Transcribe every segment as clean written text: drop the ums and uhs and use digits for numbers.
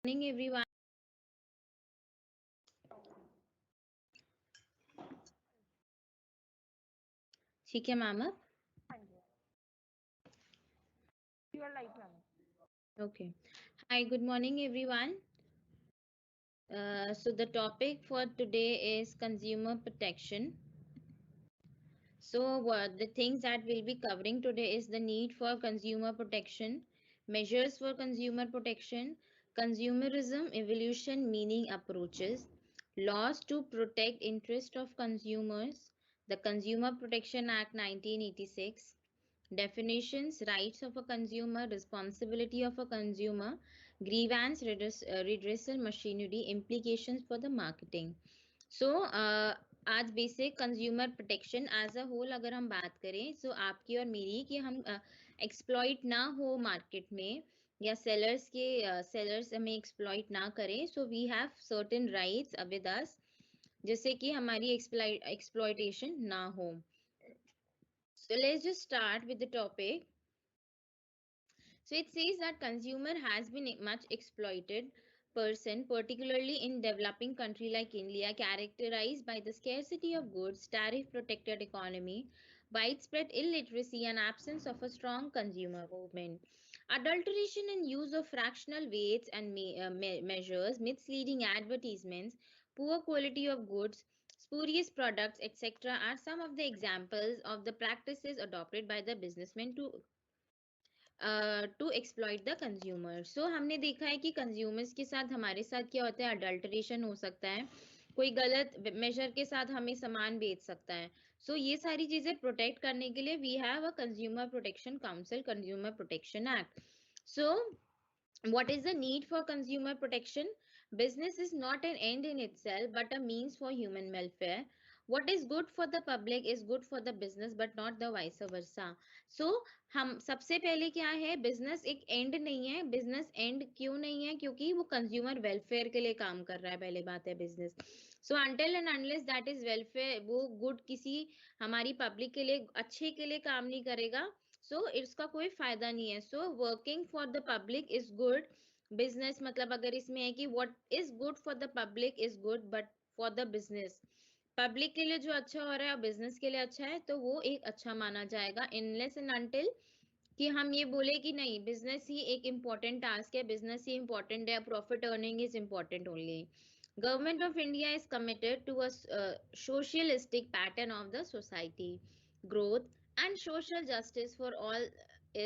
Morning everyone. ठीक है ma'am अब? हाँ जी, you are live ma'am. Okay. Hi, good morning everyone. So the topic for today is consumer protection. So the things that we'll be covering today is the need for consumer protection, measures for consumer protection, consumerism, evolution, meaning approaches, laws to protect interest of consumers, the Consumer Protection Act 1986, definitions, rights of a consumer, responsibility of a consumer, grievance redressal machinery, implications for the marketing. So आज basic consumer protection as a whole अगर हम बात करें सो आपकी और मेरी कि हम एक्सप्लॉइट ना हो मार्केट में या सेलर्स हमें एक्सप्लॉइट ना करें so we have certain rights with us जिससे कि हमारी एक्सप्लॉइटेशन ना हो. So let's just start with the topic. So it says that consumer has been much exploited person, particularly in developing country like India, characterized by the scarcity of goods, tariff protected economy, widespread illiteracy and absence of a strong consumer movement. Adulteration and use of fractional weights and measures, misleading advertisements, poor quality of goods, spurious products, etc. are some of the examples of the practices adopted by the businessmen to exploit the consumer. So हमने देखा है कि consumers के साथ हमारे साथ क्या होता है, अडल्टरेशन हो सकता है, कोई गलत मेजर के साथ हमें सामान बेच सकता है. सो ये सारी चीजें प्रोटेक्ट करने के लिए we have a consumer protection council, consumer protection act. So what is the need for consumer protection? Business is not an end in itself but a means for human welfare. What is good for the public is good for the business but not the vice versa. So हम सबसे पहले क्या है, business एक and नहीं है. Business and क्यों नहीं है? क्योंकि वो कंज्यूमर वेलफेयर के लिए काम कर रहा है. पहले बात है business. So until and unless that is welfare, वो गुड किसी हमारी पब्लिक के लिए अच्छे के लिए काम नहीं करेगा सो इसका कोई फायदा नहीं है. So working for the public is good. Business मतलब अगर इसमें है कि what is good for the public is good but for the business, public के लिए जो अच्छा हो रहा है और बिजनेस के लिए अच्छा है तो वो एक अच्छा माना जाएगा. इनलेस एंड अनटिल कि हम ये बोले कि नहीं बिजनेस ही एक इम्पॉर्टेंट टास्क है, बिजनेस ही इम्पॉर्टेंट है, profit earning is important only. Government of India is committed to a socialistic pattern of the society growth and social justice for all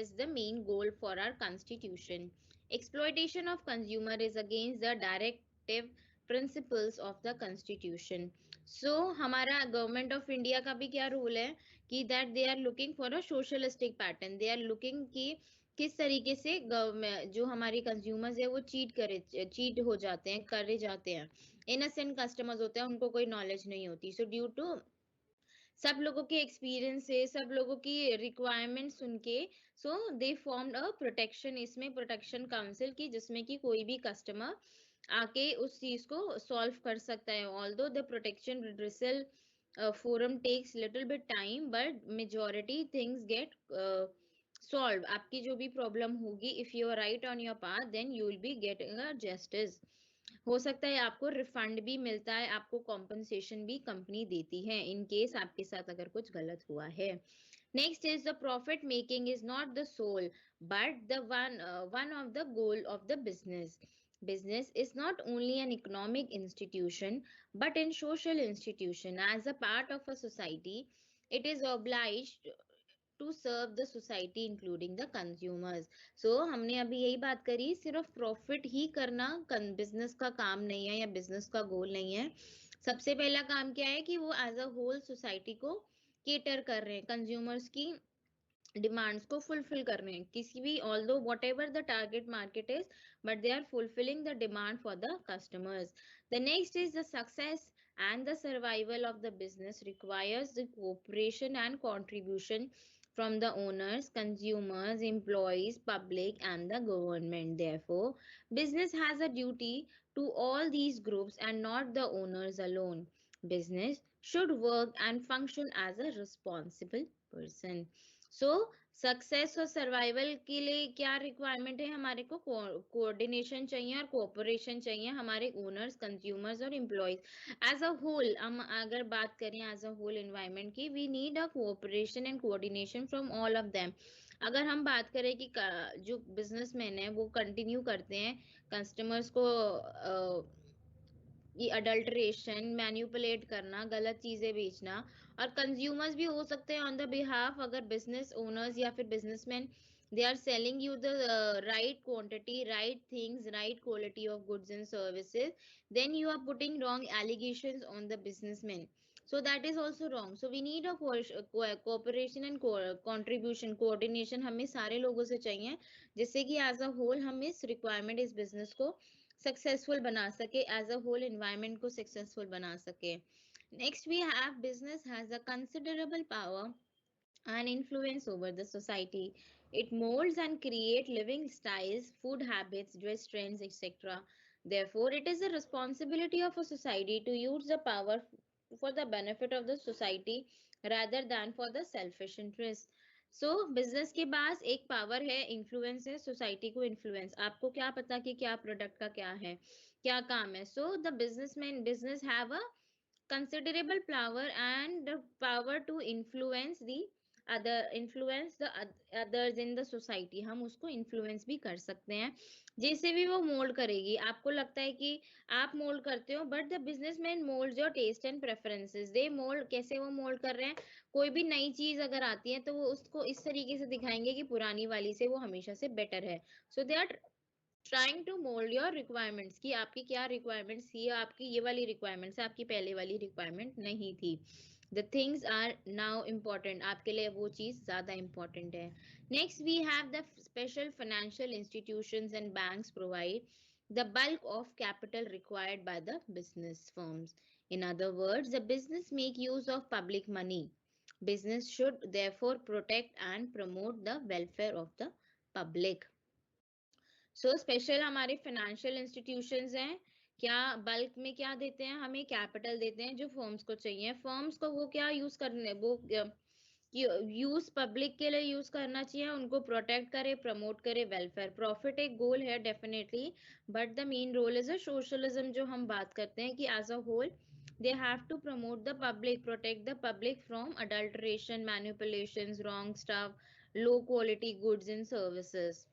is the main goal for our constitution. Exploitation of consumer is against the directive principles of the constitution. So हमारा government of India का भी क्या rule है कि that they are looking for a socialistic pattern. They are looking कि किस तरीके से जो हमारी कंज्यूमर्स है वो चीट हो जाते हैं, करे जाते हैं. इनोसेंट कस्टमर्स होते हैं, उनको कोई नॉलेज नहीं होती. सो ड्यू टू सब लोगों के एक्सपीरियंस से, सब लोगों की रिक्वायरमेंट सुन के सो दे फॉर्म्ड अ प्रोटेक्शन, इसमें प्रोटेक्शन काउंसिल की, जिसमें कि कोई भी कस्टमर आके उस चीज को सॉल्व कर सकता है. Although the protection redressal forum takes little bit time but majority things get solve. आपकी जो भी प्रॉब्लम होगी, if you are right on your path then you will be getting a justice. हो सकता है आपको रिफंड भी मिलता है, आपको कॉम्पनसेशन भी कंपनी देती है इन केस आपके साथ अगर कुछ गलत हुआ है. Next is the profit making is not the sole but the one of the goal of the business. Business is not only an economic institution but in social institution. As a part of a society, it is obliged to serve the society including the consumers. So हमने अभी यही बात करी, सिर्फ profit ही करना business का काम नहीं है या बिजनेस का गोल नहीं है. सबसे पहला काम क्या है कि वो एज अ होल सोसाइटी को केटर कर रहे हैं, कंज्यूमर्स की डिमांड्स को फुलफिल कर रहे हैं. किसी भी although whatever the target market is but they are fulfilling the demand for the customers. The next is the success and the survival of the business requires the cooperation and contribution from the owners, consumers, employees, public and the government. Therefore, business has a duty to all these groups and not the owners alone. Business should work and function as a responsible person. So success और survival के लिए क्या requirement है, हमारे को coordination चाहिए और cooperation चाहिए हमारे ओनर्स, कंज्यूमर्स और एम्प्लॉयज एज अ होल। हम अगर बात करें एज अ होल एनवायरनमेंट की, we need a cooperation and coordination from all of them. अगर हम बात करें कि जो बिजनेसमैन है वो कंटिन्यू करते हैं कस्टमर्स को ये अडल्ट्रेशन, मैन्युपुलेट करना, गलत चीजें बेचना, और कंज्यूमर्स भी हो सकते हैं ऑन द बिहाफ, अगर बिजनेस ओनर्स या फिर businessman they are selling you the right quantity, right things, right quality of goods and services, then you are putting wrong allegations on the businessman, so that is also wrong. So we need a cooperation and contribution, coordination हमें सारे लोगों से चाहिए, जिससे कि as a whole हम इस requirement, इस बिजनेस को सक्सेसफुल बना सके, एज अ होल एनवायरनमेंट को सक्सेसफुल बना सके। Next we have business has a considerable power and influence over the society. It molds and create living styles, food habits, dress trends, etc. Therefore, it is the responsibility of a society to use the power for the benefit of the society rather than for the selfish interest. So business के पास एक power है, influence है, society को influence. आपको क्या पता कि क्या प्रोडक्ट का क्या है, क्या काम है। So the businessman business have a considerable power and the power to influence the others in the society। हम उसको इन्फ्लुएंस भी कर सकते हैं, जैसे भी वो मोल्ड करेगी। आपको लगता है कि आप मोल्ड करते हो, but the businessman mould your taste and preferences. They mould, कैसे वो मोल्ड कर रहे हैं, कोई भी नई चीज अगर आती है तो वो उसको इस तरीके से दिखाएंगे कि पुरानी वाली से वो हमेशा से बेटर है। So they are trying to mould your requirements, कि आपकी क्या रिक्वायरमेंट्स थी, आपकी ये वाली रिक्वायरमेंट्स है, आपकी पहले वाली रिक्वायरमेंट नहीं थी। The things are now important, आपके लिए वो चीज ज्यादा इम्पोर्टेंट है। Next we have the special financial institutions and banks provide the bulk of capital required by the business firms. In other words, the business make use of public money. Business should therefore protect and promote the welfare of the public. So special हमारे financial institutions हैं, क्या bulk में क्या देते हैं, हमें capital देते हैं जो फर्म्स को चाहिए। फर्म्स को वो क्या यूज करने, वो यूज पब्लिक के लिए यूज करना चाहिए, उनको प्रोटेक्ट करे, प्रमोट करे वेलफेयर। प्रॉफिट एक गोल है definitely, but the main role is a socialism, जो हम बात करते हैं कि as a whole they have to promote the public, protect the public from adulteration, manipulations, wrong stuff, low quality goods and services.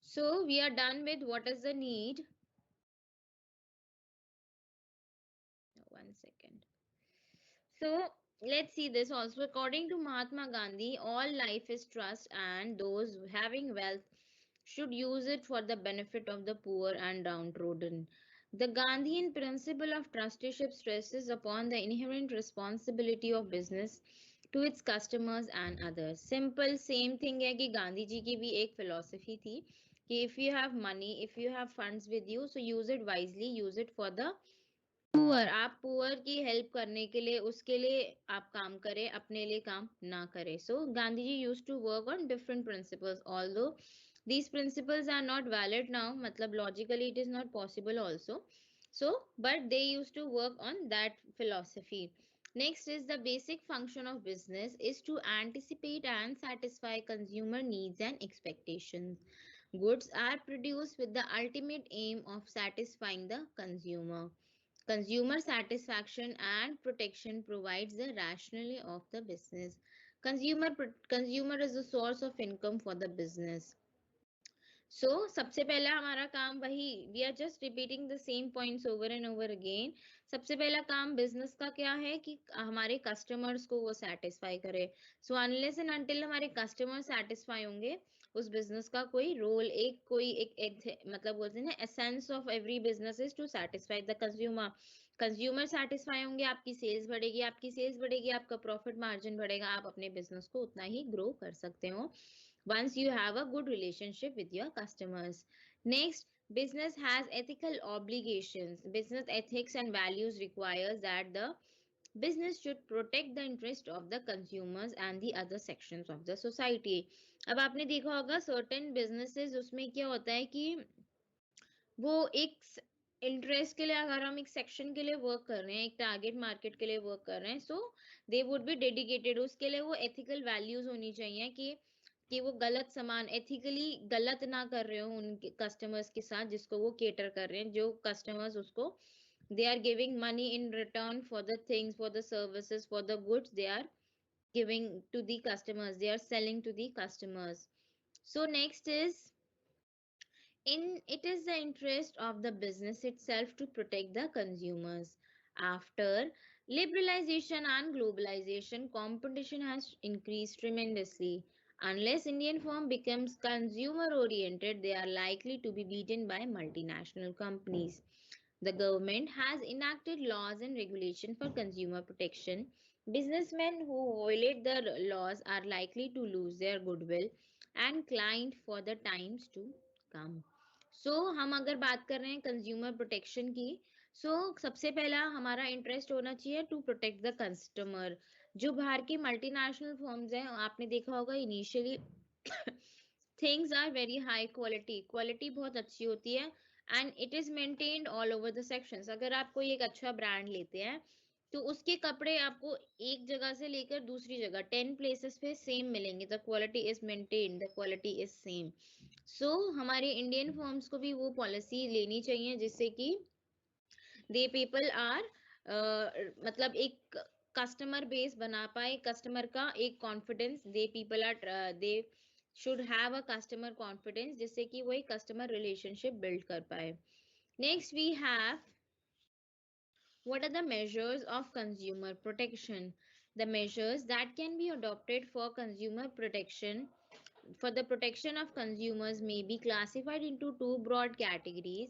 So we are done with what is the need. One second. So let's see this also. According to Mahatma Gandhi, all life is trust, and those having wealth should use it for the benefit of the poor and downtrodden. The Gandhian principle of trusteeship stresses upon the inherent responsibility of business to its customers and others. Simple same thing है कि गांधी जी की भी एक philosophy थी कि if you have money, if you have funds with you, so use it wisely, use it for the poor. आप poor की help करने के लिए, उसके लिए आप काम करें, अपने लिए काम ना करें। So Gandhi ji used to work on different principles, although these principles are not valid now, मतलब logically it is not possible also, so but they used to work on that philosophy. Next is the basic function of business is to anticipate and satisfy consumer needs and expectations. Goods are produced with the ultimate aim of satisfying the consumer. Consumer satisfaction and protection provides the rationale of the business. Consumer is the source of income for the business. So सबसे पहला हमारा काम वही, we are just repeating the same points over and over again. सबसे पहला काम business का क्या है कि हमारे कस्टमर्स को वो सेटिस्फाई करे। सो अनलेस एंड अनटिल हमारे कस्टमर सेटिस्फाई होंगे, उस बिजनेस का कोई रोल, एक मतलब बोलते हैं ना, essence of every business is to satisfy the consumer. Consumer satisfy होंगे, आपकी सेल्स बढ़ेगी, आपकी सेल्स बढ़ेगी, आपका प्रॉफिट मार्जिन बढ़ेगा, आप अपने बिजनेस को उतना ही ग्रो कर सकते हो once you have a good relationship with your customers. Next, business has ethical obligations. Business ethics and values requires that the business should protect the interest of the consumers and the other sections of the society. अब आपने देखा होगा certain businesses, उसमें क्या होता है कि वो इंटरेस्ट के लिए अगर हम एक सेक्शन के लिए वर्क कर रहे हैं, एक टारगेट मार्केट के लिए वर्क कर रहे हैं, so they would be dedicated, उसके लिए वो एथिकल वैल्यूज होनी चाहिए कि वो गलत सामान एथिकली गलत ना कर रहे हो उनके कस्टमर्स के साथ जिसको वो केटर कर रहे हैं, जो कस्टमर्स उसको they are giving money in return for the things, for the services, for the goods they are giving to the customers, they are selling to the customers. So next is, in it is the interest of the business itself to protect the consumers. After liberalization and globalization, competition has increased tremendously. Unless Indian firm becomes consumer oriented, they are likely to be beaten by multinational companies. The government has enacted laws and regulation for consumer protection. Businessmen who violate the laws are likely to lose their goodwill and client for the times to come. हम अगर बात कर रहे हैं consumer protection की, सबसे पहला हमारा इंटरेस्ट होना चाहिए टू प्रोटेक्ट द कस्टमर। जो बाहर की मल्टीनेशनल फर्म्स हैं, आपने देखा होगा initially things are very high quality, quality बहुत अच्छी होती है and it is maintained all over the sections. अगर आप कोई एक अच्छा ब्रांड लेते हैं तो उसके कपड़े आपको एक जगह से लेकर दूसरी जगह 10 प्लेसेस पे सेम मिलेंगे। The quality is maintained, the quality is same. हमारे इंडियन फर्म्स को भी वो पॉलिसी लेनी चाहिए जिससे कि दे पीपल आर मतलब एक कस्टमर बेस बना पाए, कस्टमर का एक confidence, they people are they should have a customer confidence जिससे कि वो एक कस्टमर रिलेशनशिप बिल्ड कर पाए। Next we have, what are the measures of consumer protection? The measures that can be adopted for consumer protection, for the protection of consumers, may be classified into two broad categories.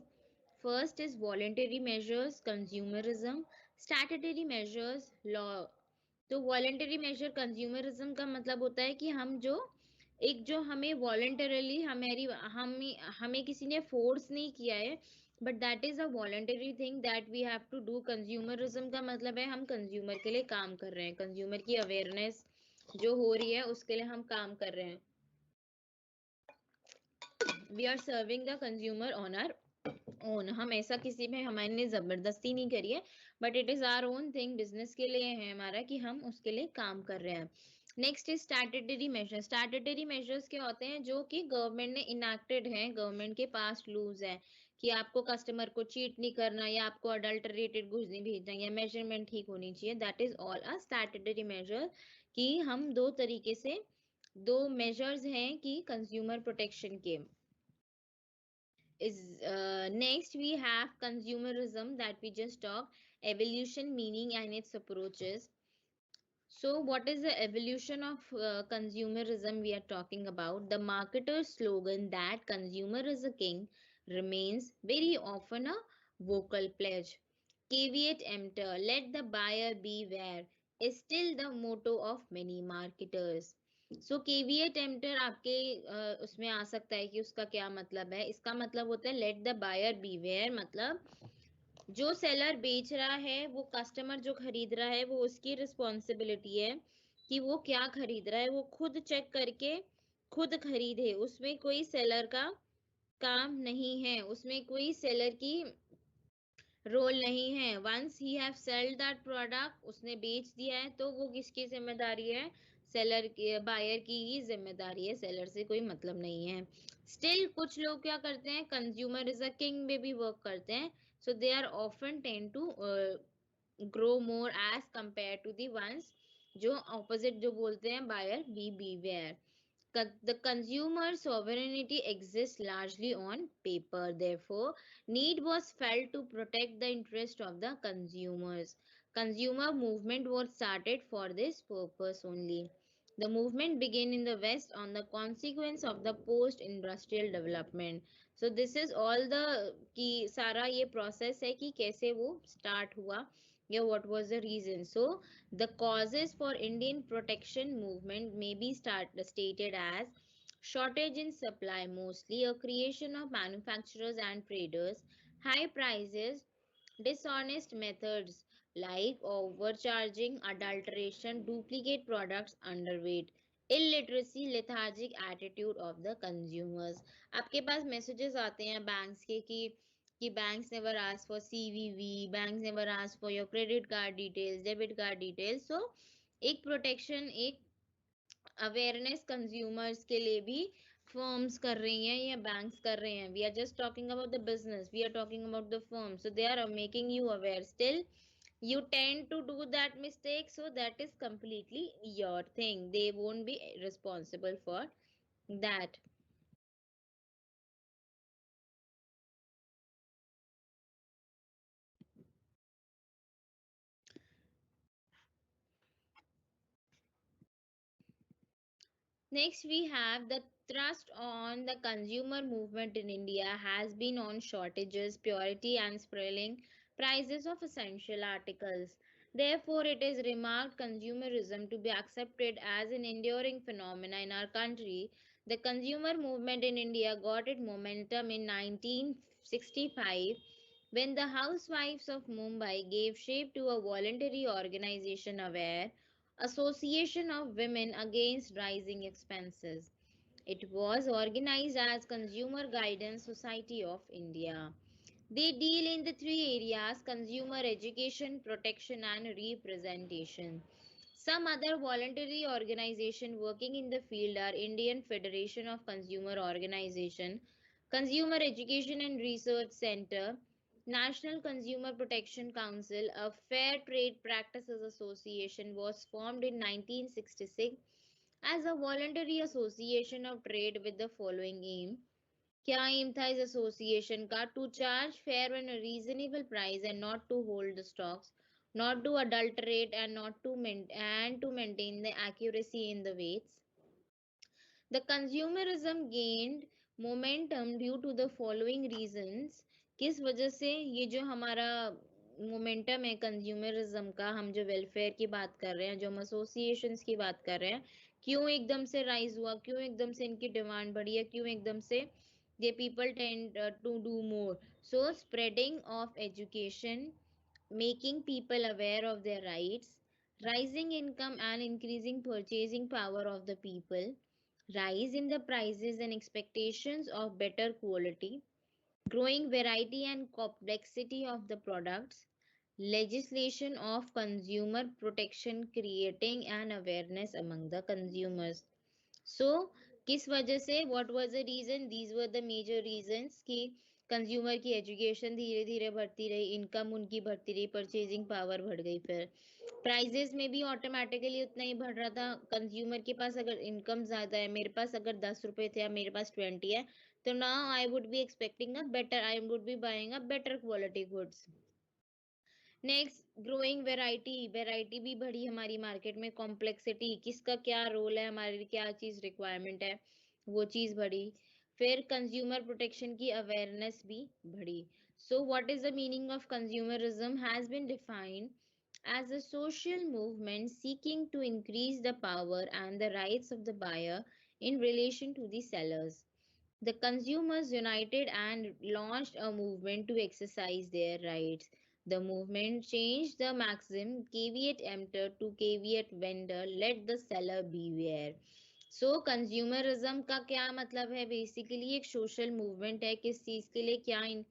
First is voluntary measures, consumerism, statutory measures, law. तो voluntary major consumerism का मतलब होता है कि हम जो हमें voluntarily हमें हमें किसी ने फोर्स नहीं किया है, but that is a voluntary thing that we have to do. Consumerism का मतलब है हम कंज्यूमर के लिए काम कर रहे हैं, कंज्यूमर की अवेयरनेस जो हो रही है उसके लिए हम काम कर रहे हैं। We are serving the consumer on our own. हम ऐसा किसी में हमारे जबरदस्ती नहीं करी है, but it is our own thing, business के लिए है हमारा कि हम उसके लिए काम कर रहे हैं। Next is statutory measures. Statutory measures क्या होते हैं? जो कि गवर्नमेंट ने इनैक्टेड हैं, गवर्नमेंट के पास लूज है कि आपको कस्टमर को चीट नहीं करना या आपको अडल्टरेटेड गुड्स नहीं भेजना या मेजरमेंट ठीक होनी चाहिए। That is all a statutory measure. कि हम दो मेजर्स हैं कि कंज्यूमर प्रोटेक्शन के is next we have consumerism that we just talked, evolution, meaning and its approaches. So what is the evolution of consumerism we are talking about? The marketer's slogan that consumer is a king remains very often a vocal pledge. Caveat emptor, let the buyer beware, is still the motto of many marketers. Caveat emptor आपके उसमें आ सकता है कि उसका क्या मतलब है। इसका मतलब होता है लेट द बायर बीवेयर, मतलब जो सेलर बेच रहा है, वो कस्टमर जो खरीद रहा है, वो उसकी रिस्पॉन्सिबिलिटी है कि वो क्या खरीद रहा है, वो खुद चेक करके खुद खरीदे। उसमें कोई सेलर का काम नहीं है, उसमें कोई सेलर की रोल नहीं है। Once he have selled that product, उसने बेच दिया है, तो वो किसकी जिम्मेदारी है? सेलर की, बायर की ही जिम्मेदारी है, सेलर से कोई मतलब नहीं है। स्टिल कुछ लोग क्या करते हैं, कंज्यूमर इज अ किंग में भी वर्क करते हैं। So they are often tend to grow more as compare to the ones जो ऑपोजिट जो बोलते हैं buyer be beware. The consumer sovereignty exists largely on paper. Therefore, need was felt to protect the interest of the consumers. Consumer movement was started for this purpose only. The movement began in the West on the consequence of the post-industrial development. So this is all the कि सारा ये process है कि कैसे वो start हुआ या what was the reason. So the causes for Indian protection movement may be stated as shortage in supply, mostly a creation of manufacturers and traders, high prices, dishonest methods like overcharging, adulteration, duplicate products, underweight, illiteracy, lethargic attitude of the consumers. आपके पास messages आते हैं banks के कि कि banks never ask for CVV, banks never ask for your credit card details, debit card details. So एक protection, एक awareness consumers के लिए भी फर्म्स कर रही हैं या बैंक्स कर रहे हैं. We are just talking about the business, we are talking about the firm, so they are making you aware. Still you tend to do that mistake, so that is completely your thing. They won't be responsible for that. Next, we have the thrust on the consumer movement in India has been on shortages, purity, and sprawling prices of essential articles. Therefore, it is remarked consumerism to be accepted as an enduring phenomena in our country. The consumer movement in India got its momentum in 1965 when the housewives of Mumbai gave shape to a voluntary organization aware Association of Women Against Rising Expenses. It was organized as Consumer Guidance Society of India. They deal in the three areas consumer education, protection, and representation. Some other voluntary organizations working in the field are Indian Federation of Consumer Organization, Consumer Education and Research Center, National Consumer Protection Council, a Fair Trade Practices Association was formed in 1966 as a voluntary association of trade with the following aim. क्या aim था इस association का? To charge fair and reasonable price and not to hold stocks, not to adulterate and not to maintain the accuracy in the weights. The consumerism gained momentum due to the following reasons. किस वजह से ये जो हमारा momentum है consumerism का, हम जो वेलफेयर की बात कर रहे हैं, जो हम एसोसिएशंस की बात कर रहे हैं, क्यों एकदम से राइज हुआ, क्यों एकदम से इनकी डिमांड बढ़ी है, क्यों एकदम से the people tend to do more. So spreading of education, making people aware of their rights, rising income and increasing purchasing power of the people, rise in the prices and expectations of better quality, growing variety and complexity of the products, legislation of consumer protection creating an awareness among the consumers. सो किस वजह से, what was the reason, these were the major reasons कि consumer की education धीरे धीरे बढ़ती रही, income उनकी बढ़ती रही, परचेजिंग पावर बढ़ गई, फिर प्राइजेस में भी ऑटोमेटिकली उतना ही बढ़ रहा था. कंज्यूमर के पास अगर इनकम ज्यादा है, मेरे पास अगर 10 रुपए थे या मेरे पास 20 है, तो now I would be expecting a better, I would be buying a better quality goods. Next, growing variety, variety भी बढ़ी हमारी मार्केट में. कॉम्प्लेक्सिटी, किसका क्या रोल है, हमारे क्या चीज रिक्वायरमेंट है, वो चीज बढ़ी. फिर कंज्यूमर प्रोटेक्शन की अवेयरनेस भी बढ़ी. So what is the meaning of consumerism has been defined as a social movement seeking to increase the power and the rights of the buyer in relation to the sellers. The consumers united and launched a movement to exercise their rights. The movement changed the maxim caveat emptor to caveat vendor, let the seller beware. So consumerism का क्या मतलब है? Basically एक social movement है. किस चीज के लिए,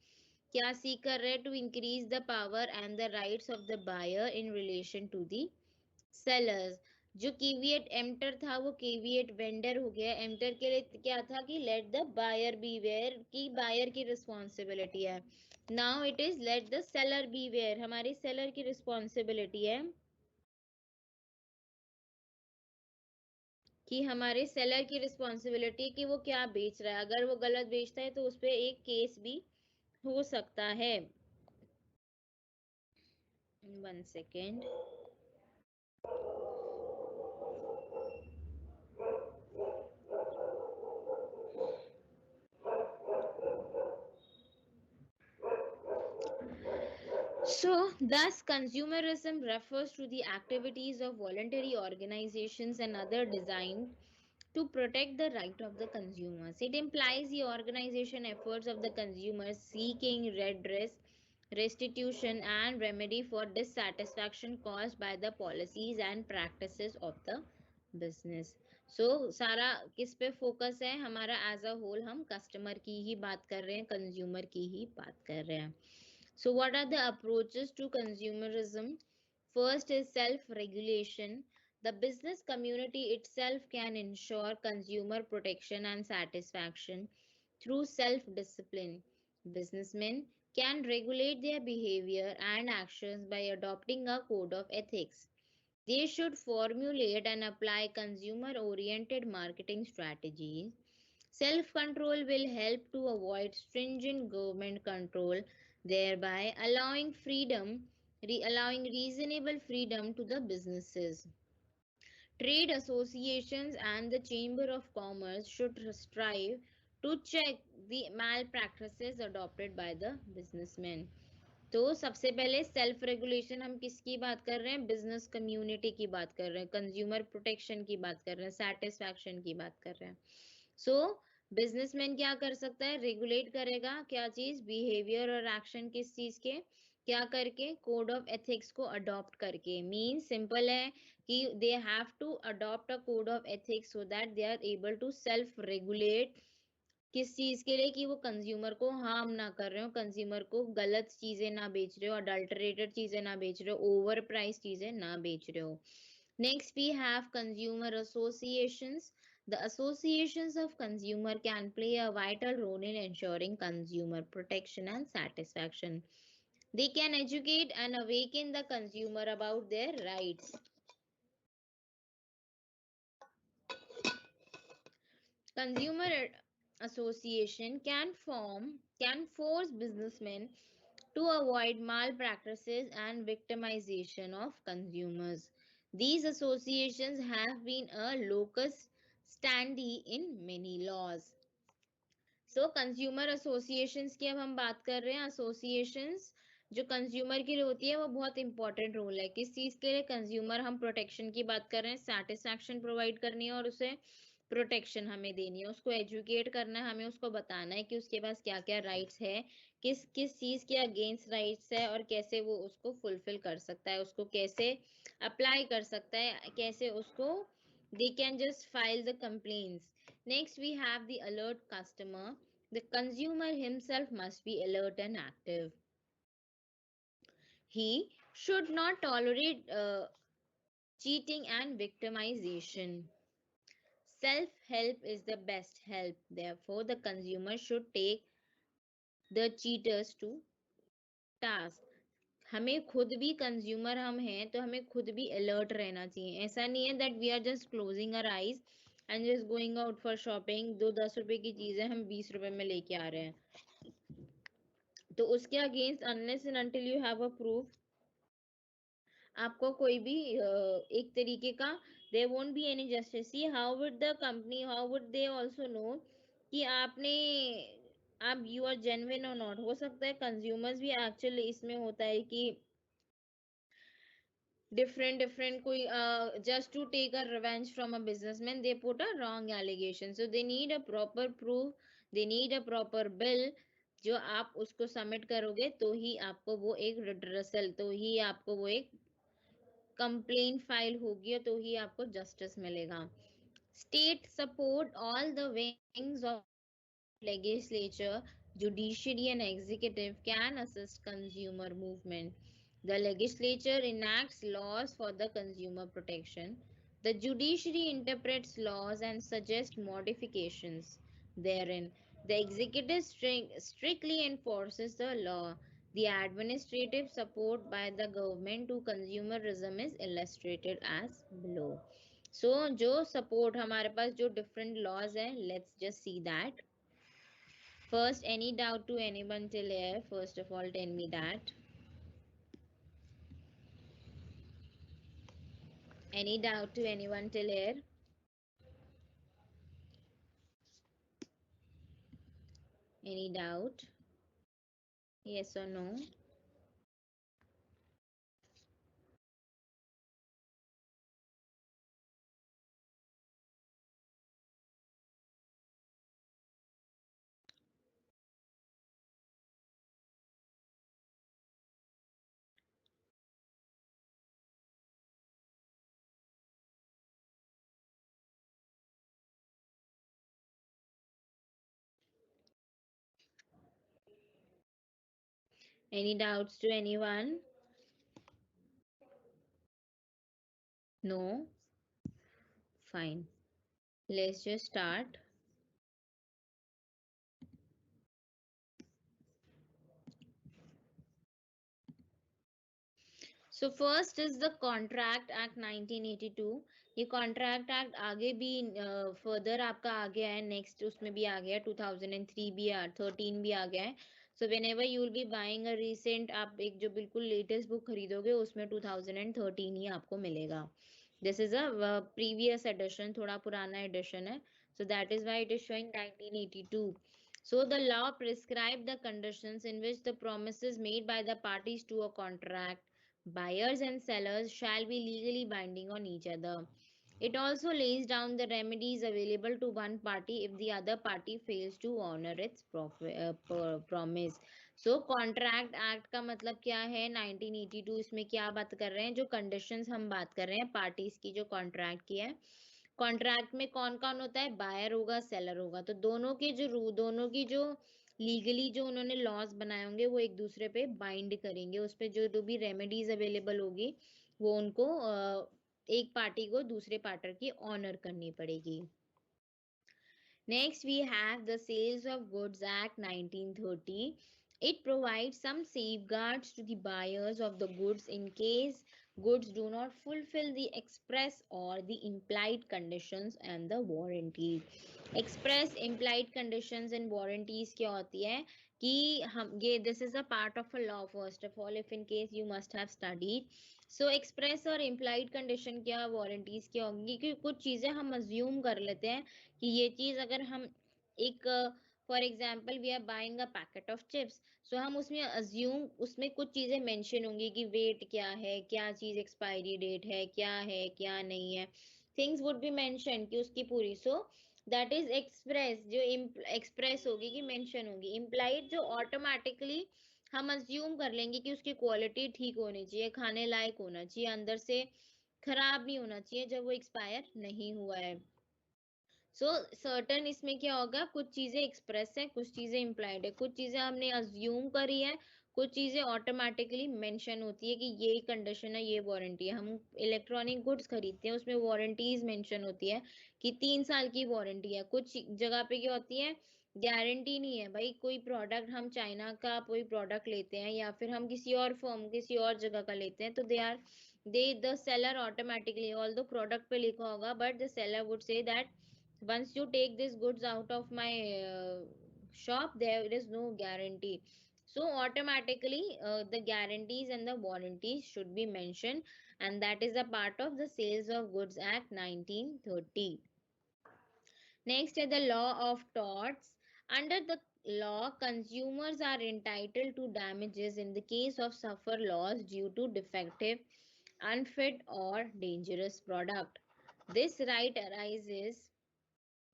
क्या सीख कर रहे हैं? To increase the power and the rights of the buyer in relation to the sellers. जो केविएट एम्प्टर था वो केविएट वेंडर हो गया. एम्प्टर के लिए क्या था कि लेट द बायर बीवेयर, की बायर की रिस्पॉन्सिबिलिटी है. Now it is let the seller beware, हमारी सेलर की रिस्पॉन्सिबिलिटी है कि हमारे सेलर की रिस्पॉन्सिबिलिटी कि वो क्या बेच रहा है. अगर वो गलत बेचता है तो उस पर एक केस भी हो सकता है. 1 second. So, thus, consumerism refers to the activities of voluntary organizations and other designed to protect the right of the consumers. It implies the organization efforts of the consumers seeking redress, restitution, and remedy for dissatisfaction caused by the policies and practices of the business. सारा किस पे focus है हमारा as a whole, हम customer की ही बात कर रहे हैं, कंज्यूमर की ही बात कर रहे हैं. So what are the approaches to consumerism? First is self-regulation. The business community itself can ensure consumer protection and satisfaction through self-discipline. Businessmen can regulate their behavior and actions by adopting a code of ethics. They should formulate and apply consumer-oriented marketing strategies. Self-control will help to avoid stringent government control, thereby allowing reasonable freedom to the businesses. Trade associations and the Chamber of Commerce should strive to check the malpractices adopted by the businessmen. तो सबसे पहले self regulation, हम किसकी बात कर रहे हैं, business community की बात कर रहे हैं, कंज्यूमर प्रोटेक्शन की बात कर रहे हैं, सेटिस्फैक्शन की बात कर रहे हैं. सो बिजनेसमैन क्या कर सकता है, रेगुलेट करेगा क्या चीज, बिहेवियर और एक्शन किस चीज के, क्या करके, कोड ऑफ एथिक्स को अडॉप्ट करके. मीन सिंपल है कि they have to adopt a code of ethics so that they are able to self regulate. किस चीज के लिए, कि वो कंज्यूमर को हार्म ना कर रहे हो, कंज्यूमर को गलत चीजें ना बेच रहे हो, अडल्टरेटेड चीजें ना बेच रहे हो, ओवर प्राइस चीजें ना बेच रहे हो. Next we have consumer associations. The associations of consumer can play a vital role in ensuring consumer protection and satisfaction. They can educate and awaken the consumer about their rights. Consumer association can force businessmen to avoid malpractices and victimization of consumers. These associations have been a locus standi in many laws. Consumer associations की अब हम बात कर रहे हैं. Associations जो consumer के लिए होती है वो बहुत इंपॉर्टेंट रोल है. किस चीज के लिए, कंज्यूमर, हम प्रोटेक्शन की बात कर रहे हैं, सेटिस्फैक्शन प्रोवाइड करनी है और उसे प्रोटेक्शन हमें देनी है, उसको एजुकेट करना है, हमें उसको बताना है कि उसके पास क्या क्या राइट्स है, किस किस चीज के अगेंस्ट राइट्स है और कैसे वो उसको फुलफिल कर सकता है, उसको कैसे अप्लाई कर सकता है, कैसे उसको they can just file the complaints. Next, we have the alert customer. The consumer himself must be alert and active. He should not tolerate cheating and victimization. Self-help is the best help. Therefore, the consumer should take the cheaters to task. हमें खुद भी consumer हम हैं तो हमें खुद भी alert रहना चाहिए. ऐसा नहीं है that we are just closing our eyes and just going out for shopping. 2-10 रुपए की चीजें हम 20 रुपए में लेके आ रहे हैं, तो उसके against unless and until you have a proof, आपको कोई भी एक तरीके का there won't be any justice. See how would the company, how would they also know कि आपने, आप यू आर जेन्युइन और नॉट. हो सकता है कंज्यूमर्स भी एक्चुअली इसमें होता है कि different कोई just to take a revenge from a businessman they put a wrong allegation, so they need a proper proof, they need a proper bill जो आप उसको सबमिट करोगे तो ही आपको वो एक रिड्रेसल, तो ही आपको वो एक कंप्लेन फाइल होगी तो ही आपको जस्टिस मिलेगा. State support all the wings of legislature, judiciary, and executive can assist consumer movement. The legislature enacts laws for the consumer protection. The judiciary interprets laws and suggests modifications therein. The executive strictly enforces the law. The administrative support by the government to consumerism is illustrated as below. So, जो support हमारे पास जो different laws हैं, let's just see that. First, any doubt to anyone till here? First of all, tell me that. Any doubt to anyone till here? Any doubt? Yes or no? Any doubts to anyone? No? Fine. Let's just start. So first is the Contract Act 1982. ये Contract Act आगे भी further आपका आ गया है, next उसमें भी आ गया है, 2003 भी 13 भी आ गया है. So whenever you will be buying a recent, आप एक जो बिल्कुल latest book खरीदोगे उसमें 2013 ही आपको मिलेगा. This is a previous edition, थोड़ा पुराना edition है. So that is why it is showing 1982. So the law prescribed the conditions in which the promises made by the parties to a contract, buyers and sellers, shall be legally binding on each other. It also lays down the remedies available to one party if the other party fails to honor its promise. So contract act का मतलब क्या है? 1982 इसमें क्या बात कर रहे हैं? जो conditions हम बात कर रहे हैं parties की जो contract की है. कॉन्ट्रैक्ट में कौन कौन होता है? बायर होगा, सेलर होगा. तो दोनों की जो लीगली जो उन्होंने लॉज बनाए होंगे वो एक दूसरे पे बाइंड करेंगे. उस पे जो भी रेमेडीज अवेलेबल होगी वो उनको एक पार्टी को दूसरे पार्टी की ऑनर करनी पड़ेगी. Next, we have the Sales of Goods Act 1930. It provides some safeguards to the buyers of the goods in case goods do not fulfill the express or the implied conditions and the warranty. Express, implied conditions and warranties क्या होती है कि हम ये this is a part of a law. First of all, if in case you must have studied, so express और implied condition क्या, warranties क्या होंगी, क्योंकि कुछ चीजें हम अज्यूम कर लेते हैं कि ये चीज अगर हम एक for example we are buying a packet of chips, so हम उसमें अज्यूम उसमें कुछ चीजें मेंशन होंगी कि वेट क्या है, क्या चीज एक्सपायरी डेट है, क्या नहीं है. थिंग्स वुड बी मेंशन कि उसकी पूरी. सो दैट इज एक्सप्रेस, जो एक्सप्रेस होगी कि मेंशन होगी. इम्प्लाइड जो ऑटोमेटिकली हम अज्यूम कर लेंगे कि उसकी क्वालिटी ठीक होनी चाहिए, खाने लायक होना चाहिए, अंदर से खराब नहीं होना चाहिए जब वो एक्सपायर नहीं हुआ है. सो सर्टन इसमें क्या होगा, कुछ चीजें एक्सप्रेस है, कुछ चीजें इम्प्लाइड है, कुछ चीजें हमने अज्यूम करी है, कुछ चीजें ऑटोमेटिकली मेंशन होती है कि ये कंडीशन है, ये वारंटी है. हम इलेक्ट्रॉनिक गुड्स खरीदते हैं उसमें वारंटीज मेंशन होती है कि 3 साल की वारंटी है. कुछ जगह पे क्या होती है, गारंटी नहीं है भाई. कोई प्रोडक्ट हम चाइना का कोई प्रोडक्ट लेते हैं या फिर हम किसी और फर्म किसी और जगह का लेते हैं, तो दे द सेलर ऑटोमेटिकली, ऑल दो प्रोडक्ट पे लिखा होगा, but the seller would say that once you take these goods out of my shop, there is no guarantee. So automatically the guarantees and the warranties should be mentioned, and that is a part of the Sales of Goods Act 1930. Next is the law of torts. Under the law, consumers are entitled to damages in the case of suffer loss due to defective, unfit or dangerous product. This right arises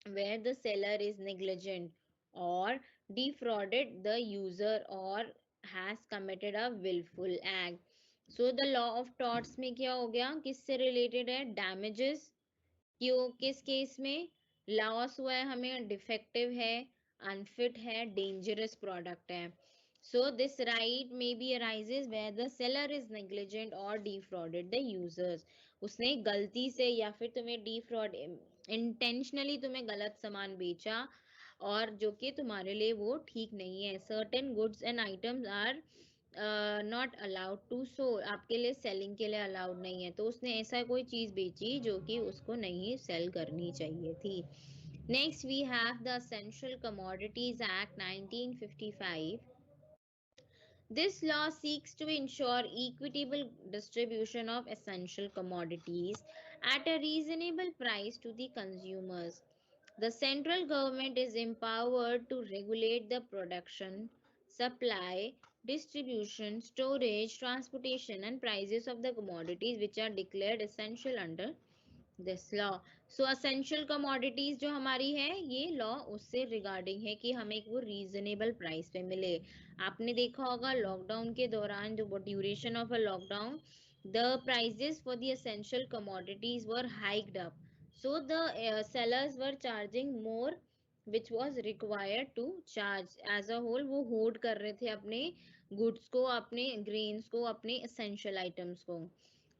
where the seller is negligent or defrauded the user or has committed a willful act. So the law of torts में क्या हो गया, किससे related है? Damages. क्यों, किस case में loss हुआ है हमें? डिफेक्टिव है, अनफिट है, डेंजरस प्रोडक्ट है. So this right may be arises where the seller is negligent और डिफ्रॉडेड द यूजर्स. उसने गलती से या फिर तुम्हें डिफ्रॉड, इंटेंशनली तुम्हें गलत सामान बेचा और जो कि तुम्हारे लिए वो ठीक नहीं है. Certain goods and items are not allowed to so, आपके लिए सेलिंग के लिए अलाउड नहीं है. तो उसने ऐसा कोई चीज बेची जो कि उसको नहीं सेल करनी चाहिए थी. Next we have the essential commodities act 1955. This law seeks to ensure equitable distribution of essential commodities at a reasonable price to the consumers. The central government is empowered to regulate the production, supply, distribution, storage, transportation, and prices of the commodities which are declared essential under this law. So essential commodities जो हमारी है, ये law उससे regarding है कि हमें वो reasonable price पे मिले. आपने देखा होगा लॉकडाउन के दौरान, जो duration of a lockdown, the prices for the essential commodities were hiked up. So the sellers were charging more which was required to charge as a whole. वो होल्ड कर रहे थे अपने गुड्स को, अपने ग्रेन्स को, अपने essential items को.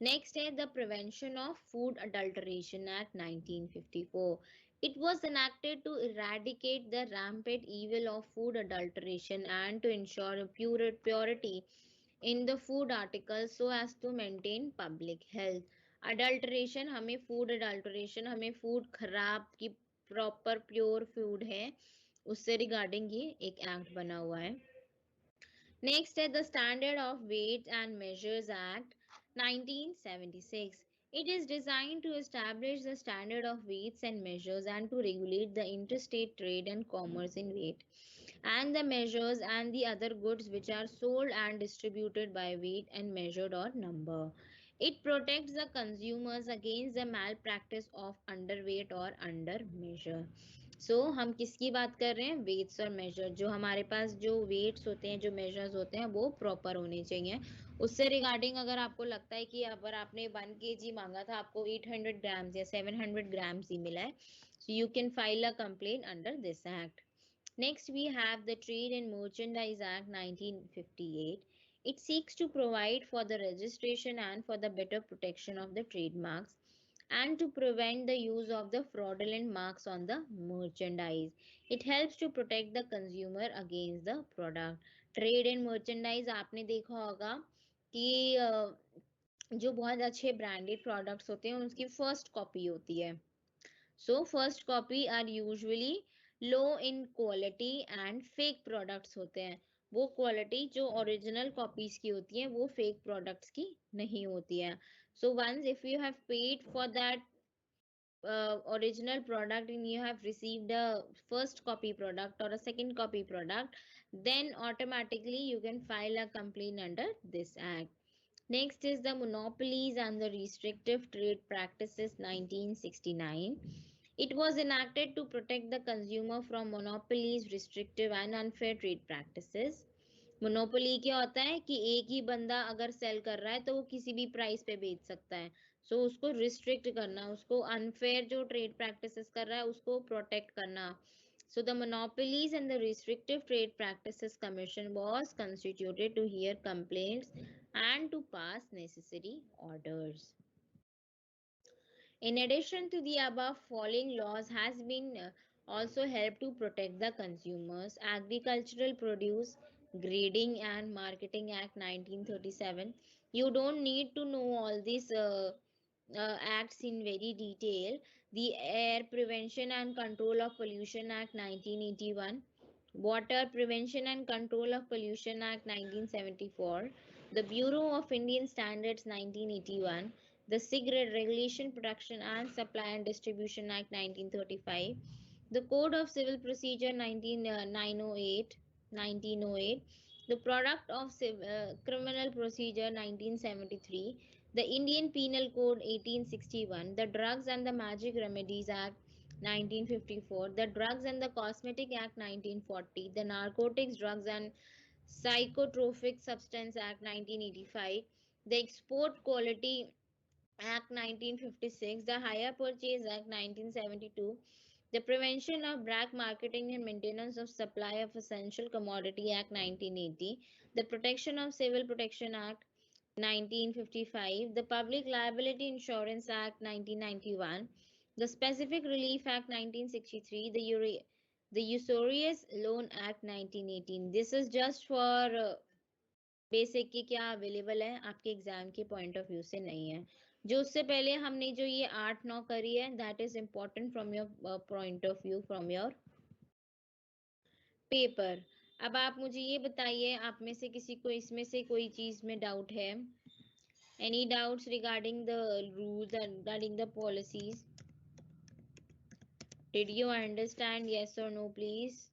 Next है the Prevention of Food Adulteration Act 1954. It was enacted to eradicate the rampant evil of food adulteration and to ensure purity in the food articles so as to maintain public health. Adulteration, हमें food adulteration, हमें food खराब की proper pure food है उससे regarding ये एक act बना हुआ है. नेक्स्ट है the standard of weight and measures act 1976. It is designed to establish the standard of weights and measures and to regulate the interstate trade and commerce in weight and the measures and the other goods which are sold and distributed by weight and measured or number. It protects the consumers against the malpractice of underweight or under measure. हम किसकी बात कर रहे हैं? Weights और major. जो हमारे पास जो वेट्स होते हैं, जो मेजर्स होते हैं, वो प्रॉपर होने चाहिए. उससे रिगार्डिंग अगर आपको लगता है कि अगर आपने 1 kg मांगा था, आपको 800 ग्राम्स या 700 ग्राम्स ही मिला है, so you can file a complaint under this act. Next, we have the Trade and Merchandise Act 1958. It seeks to provide for the registration and for the better protection of the trademarks and to prevent the use of the fraudulent marks on the merchandise. It helps to protect the consumer against the product. Trade and merchandise आपने देखा होगा कि जो बहुत अच्छे branded products होते हैं उनकी फर्स्ट कॉपी होती है. So first copy are usually low in quality and fake products होते हैं. वो क्वालिटी जो ओरिजिनल कॉपीज की होती है वो फेक प्रोडक्ट्स की नहीं होती है. So once if you have paid for that original product and you have received a first copy product or a second copy product, then automatically you can file a complaint under this act. Next is the Monopolies and the Restrictive Trade Practices 1969. It was enacted to protect the consumer from monopolies, restrictive and unfair trade practices. Monopoly क्या होता है कि एक ही बंदा अगर cell कर रहा है तो वो किसी भी प्राइस पे बेच सकता है. सो उसको रिस्ट्रिक्ट करना, उसको अनफेयर जो ट्रेड प्रैक्टिसेस कर रहा है उसको प्रोटेक्ट करना. So the Monopolies and the Restrictive Trade Practices Commission was constituted to hear complaints and to pass necessary orders. In addition to the above, following laws has been also helped to protect the consumers. Agricultural Produce Grading and Marketing Act 1937. You don't need to know all these acts in very detail. The Air Prevention and Control of Pollution Act 1981. Water Prevention and Control of Pollution Act 1974. The Bureau of Indian Standards 1981. The Cigarette Regulation, Production and Supply and Distribution Act 1935, the Code of Civil Procedure 1908, the Product of Criminal Procedure 1973, the Indian Penal Code 1861, the Drugs and the Magic Remedies Act 1954, the Drugs and the Cosmetic Act 1940, the Narcotics, Drugs and Psychotropic Substance Act 1985, the Export Quality Act 1956, the Hire Purchase Act 1972, the Prevention of Black Marketing and Maintenance of Supply of Essential Commodity Act 1980, the Protection of Civil Protection Act 1955, the Public Liability Insurance Act 1991, the Specific Relief Act 1963, the Usurious Loan Act 1918. This is just for basic की क्या available है, आपके exam के point of view से नहीं है. जो उससे पहले हमने जो ये 8-9 करी है that is important from your point of view from your paper. अब आप मुझे ये बताइए, आप में से किसी को इसमें से कोई चीज में डाउट है? Any doubts regarding the rules and regarding the policies? Did you understand? Yes और no please.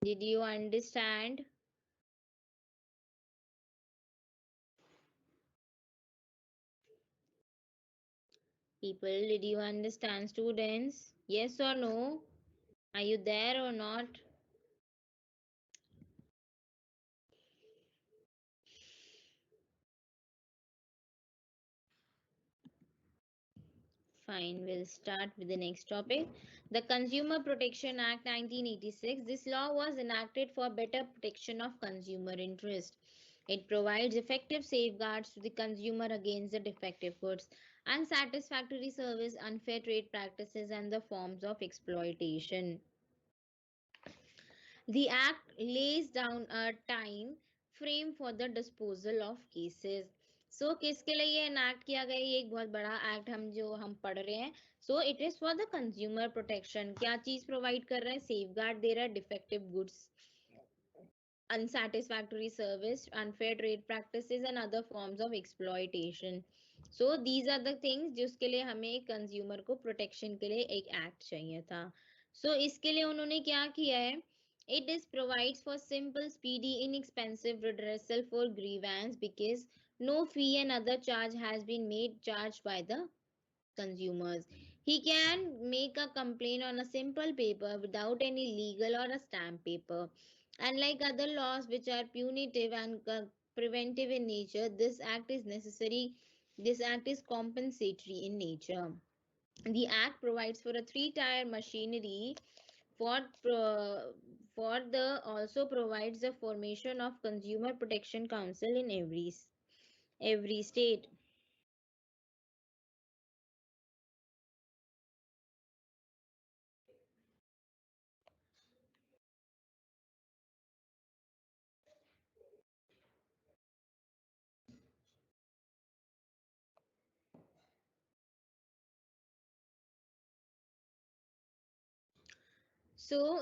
Did you understand? People, did you understand, students? Yes or no? Are you there or not? fine. We'll start with the next topic. The Consumer Protection Act 1986. This law was enacted for better protection of consumer interest. It provides effective safeguards to the consumer against the defective goods, unsatisfactory service, unfair trade practices, and the forms of exploitation. The Act lays down a time frame for the disposal of cases. So किसके लिए ये enact किया गया? ये एक बहुत बड़ा act हम पढ़ रहे हैं. So it is for the consumer protection. क्या चीज प्रोवाइड कर रहा है? सेफगार्ड दे रहा है defective goods, unsatisfactory service, unfair trade practices and other forms of exploitation. So these are the things जिसके लिए हमें कंज्यूमर को प्रोटेक्शन के लिए एक एक्ट चाहिए था. So इसके लिए उन्होंने क्या किया है? It is provides for simple, speedy, inexpensive redressal for grievance because no fee and other charge has been made charged by the consumers. He can make a complaint on a simple paper without any legal or a stamp paper. Unlike other laws which are punitive and preventive in nature, this act is necessary. This act is compensatory in nature. The act provides for a three-tier machinery for the also provides the formation of Consumer Protection Council in every state.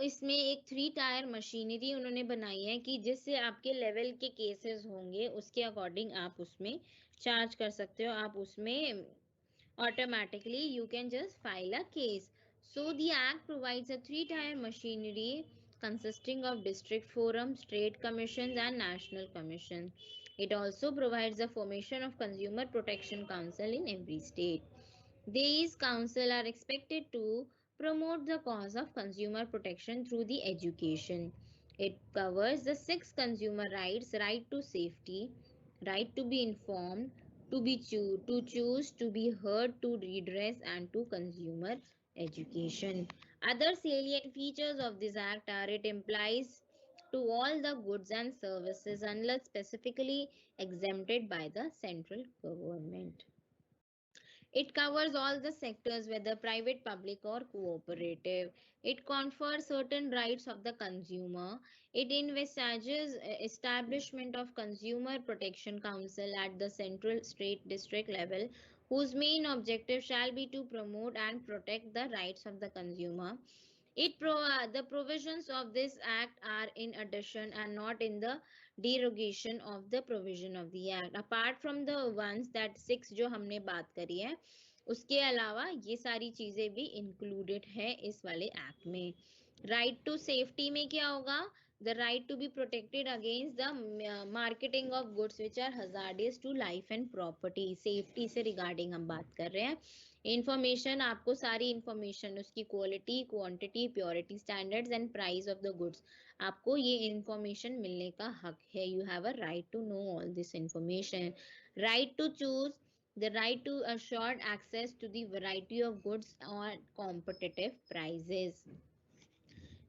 इसमें एक 3-टायर machinery उन्होंने बनाई है कि जिससे आपके level के cases होंगे उसके अकॉर्डिंग आप उसमें चार्ज कर सकते हो. आप उसमें automatically you can just file a case. So the act provides a 3-tier machinery consisting of district forums, trade commissions and national commission. It also provides the formation of Consumer Protection Council in every state. These council are expected to promote the cause of consumer protection through the education. It covers the 6 consumer rights: right to safety, right to be informed, to choose, to be heard, to redress, and to consumer education. Other salient features of this act are it implies to all the goods and services unless specifically exempted by the central government. It covers all the sectors, whether private, public, or cooperative. It confers certain rights of the consumer. It envisages establishment of Consumer Protection Council at the central, state, district level, whose main objective shall be to promote and protect the rights of the consumer. The provisions of this act are in addition and not in the derogation of the provision of the act. Apart from the ones that 6 जो हमने बात करी है, उसके अलावा ये सारी चीजें भी included है इस वाले एक्ट में. राइट टू सेफ्टी में क्या होगा? The right to be protected against the marketing of goods which are hazardous to life and property. Safety से regarding हम बात कर रहे हैं. इंफॉर्मेशन, आपको सारी इंफॉर्मेशन, उसकी quality, quantity, purity standards and price of the goods, आपको ये इंफॉर्मेशन मिलने का हक है. You have a right to know all this information. Right to choose, the right to assured access to the variety of goods on competitive prices.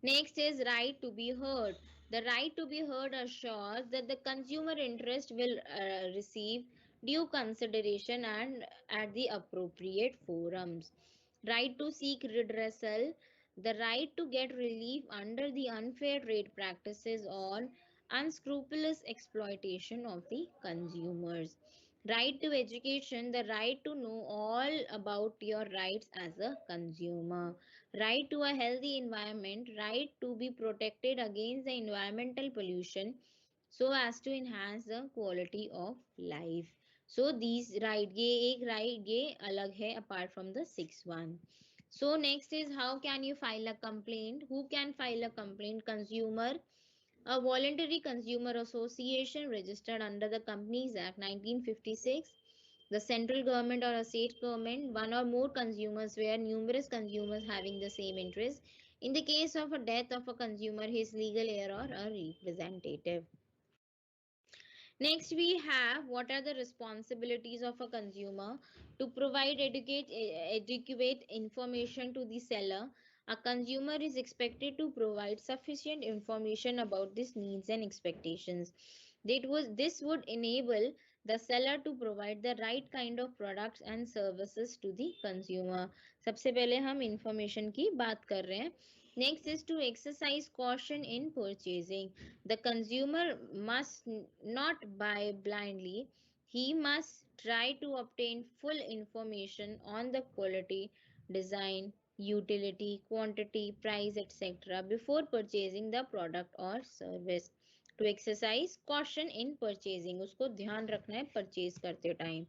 Next is right to be heard. The right to be heard assures that the consumer interest will receive due consideration and at the appropriate forums. Right to seek redressal. The right to get relief under the unfair trade practices or unscrupulous exploitation of the consumers. Right to education, the right to know all about your rights as a consumer. Right to a healthy environment, right to be protected against the environmental pollution so as to enhance the quality of life. So these right, ये एक right ये अलग है apart from the sixth one. So next is how can you file a complaint? Who can file a complaint? Consumer. A voluntary consumer association registered under the Companies Act 1956, the central government or a state government, one or more consumers where numerous consumers having the same interest. In the case of a death of a consumer, his legal heir or a representative. Next, we have what are the responsibilities of a consumer to provide adequate information to the seller. A consumer is expected to provide sufficient information about these needs and expectations. This would enable the seller to provide the right kind of products and services to the consumer. सबसे पहले हम information की बात कर रहे हैं. Next is to exercise caution in purchasing. The consumer must not buy blindly. He must try to obtain full information on the quality, design, utility, quantity, price, etc. before purchasing the product or service. To exercise caution in purchasing, उसको ध्यान रखना है purchase करते time.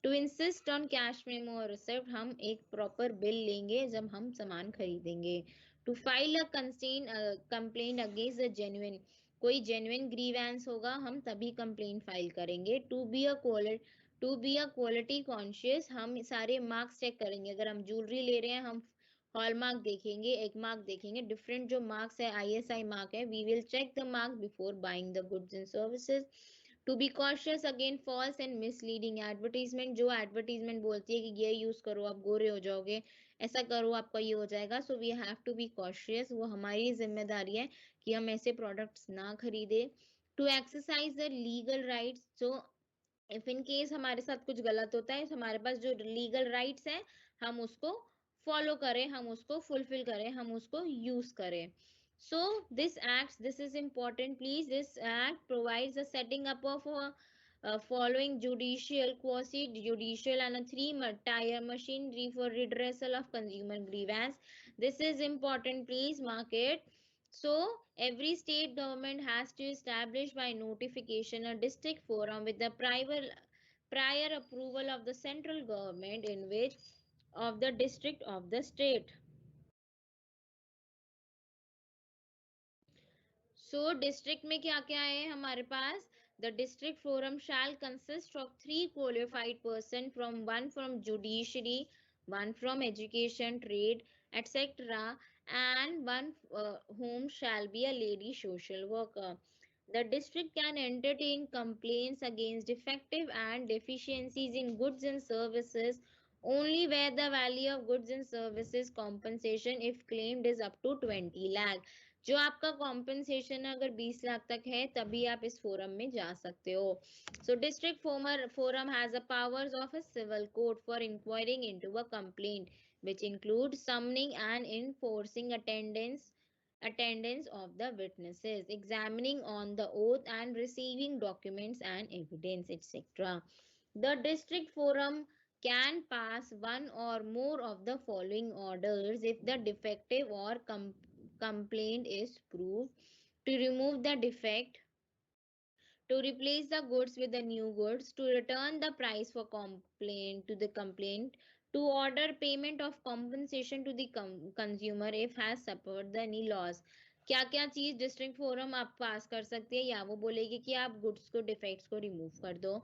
To insist on cash memo or receipt, हम एक proper bill लेंगे जब हम सामान खरीदेंगे. To file a complaint against the genuine, कोई genuine grievance होगा हम तभी complaint file करेंगे. To be a quality conscious, हम सारे marks check करेंगे. अगर हम jewelry ले रहे हैं हम हॉलमार्क देखेंगे, एक मार्क देखेंगे, डिफरेंट जो मार्क्स है ISI मार्क है, we will check the mark before buying the goods and services. To be cautious again false and misleading advertisement, जो एडवर्टीजमेंट बोलती है कि ये यूज करो आप गोरे हो जाओगे, ऐसा करो आपका ये हो जाएगा. So we have to be cautious, वो हमारी जिम्मेदारी है कि हम ऐसे प्रोडक्ट्स ना खरीदे. To exercise the legal rights, जो इफ इन केस हमारे साथ कुछ गलत होता है, हमारे पास जो लीगल राइट्स है हम उसको फॉलो करें, हम उसको फुलफिल करें, हम उसको यूज करें. So this is important please. This act provides the setting up of following judicial, quasi-judicial and a three-tier machinery for redressal of consumer grievance. This is important please, mark it. So every state government has to establish by notification a district forum with the prior approval of the central government in which of the district of the state. So district में क्या क्या है हमारे पास? The district forum shall consist of 3 qualified person, one from judiciary, one from education, trade, etc., and one whom shall be a lady social worker. The district can entertain complaints against defective and deficiencies in goods and services only where the value of goods and services compensation if claimed is up to 20 lakh. जो आपका compensation अगर 20 लाख तक है तभी आप इस forum में जा सकते हो. So district forum has a powers of a civil court for inquiring into a complaint which includes summoning and enforcing attendance of the witnesses, examining on the oath and receiving documents and evidence, etc. The district forum can pass one or more of the following orders if the defective or complaint is proved: to remove the defect, to replace the goods with the new goods, to return the price for complaint to the complaint, to order payment of compensation to the consumer if has suffered the any loss. क्या क्या चीज district forum आप पास कर सकती है? या वो बोलेगी कि आप गुड्स को डिफेक्ट्स को रिमूव कर दो,